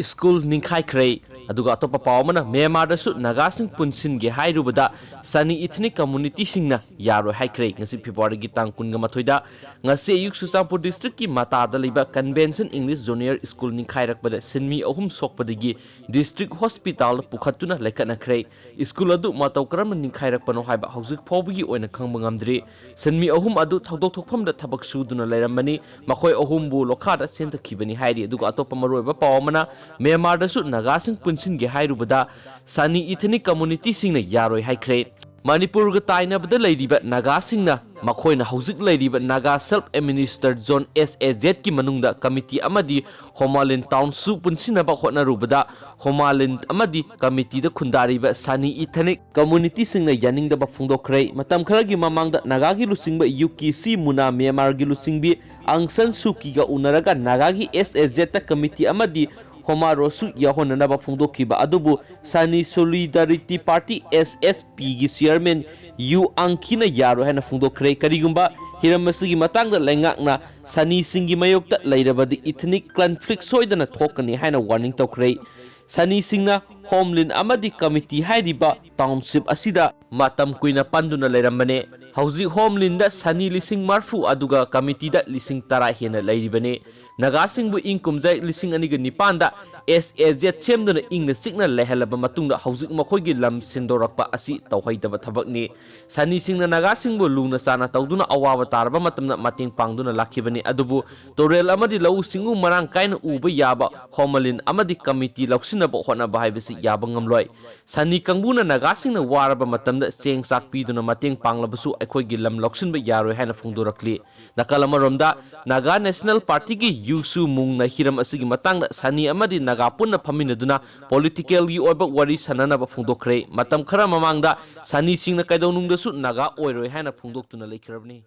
School Ninkai Aduga Topa Palmana, Myanmar Sut Nagasing Punsin Gehai Rubada, Sani ethnic community singna, Yaro Haikre, Nasi Pipori Gitang Kungamatoida, Nasi Yuk Susampur District Mata Daliba Convention English Junior School Ninkai Rakbada, Sinmi Ohum Sokpadigi, District Hospital Pukatuna Lekana Kray, School Adu Matokram Ninkai Rakpano Haiba, Hauzik Pobi or in a Kangamdri, Sinmi Ohum Adu Tokopam the Tabak Suduna Leramani, Makoi Ohumbu Lokada Santa Kibani Heidi, Duga Topamaru Palmana. Myanmar da su Nagasing Punsin ge hairubada Sani ethnic community sing na yaroi haikre Manipur ga taina bada ladiba Nagasing na makhoi na hauzik ladiba Naga self administered zone SAZ ki manungda committee amadi Homalin town su punsin ba hotna rubada Homalin amadi committee da khundariba Sani ethnic community sing na yaning da ba phungdokre matam khara gi mamang da Naga gi lusingba UKC muna Myanmar gi lusingbi Aung San Suu Kyi ga unaraga Naga gi SAZ ta committee amadi Homa Rosu Yahon Naba Fundo Kiba Adubu Sani Solidarity Party SSP gi chairman Yu Angkina Yaro Hana Fundo Kre Karigumba Hiramasugi Matanga Lengakna Sani Singi Mayokta Lairabadi ethnic conflict soidana Tokani Hana warning to Kre Sani Singna Homeland Amadi Committee Haidiba Township Asida Matam Kuina Panduna Lairamane Hauzi Homeland da Sani Lising Marfu Aduga Committee da Lising Tara Hena Lairibane Nagasing bu income jai lising aniga nipanda SAZ chemduna ingna signal lehelaba matungda hauzik makhoigi lam sindorakpa asi tawhaidaba thabakni Sani singna Nagasing bu lungna sana tawduna awawa taraba matamna mating pangduna lakhibani adubu torel amadi lau singu marang kaina uba yaba Homalin amadi committee lauksinaba honaba haibasi yaba ngamloi Sani kangbuna Nagasingna waraba matamda seng sak piduna mating panglabasu aikhoigi lam lauksinba yaroi haina phungdorakli nakalamaromda Naga National Party gi Yusu Mung na hiram asigi matangda Sani amadi Naga punna phaminaduna political gi oiba wari sananaba phungdokre matam khara mamangda Sani singna kaidawnungda su Naga oiroi haina phungdoktuna leikhirabni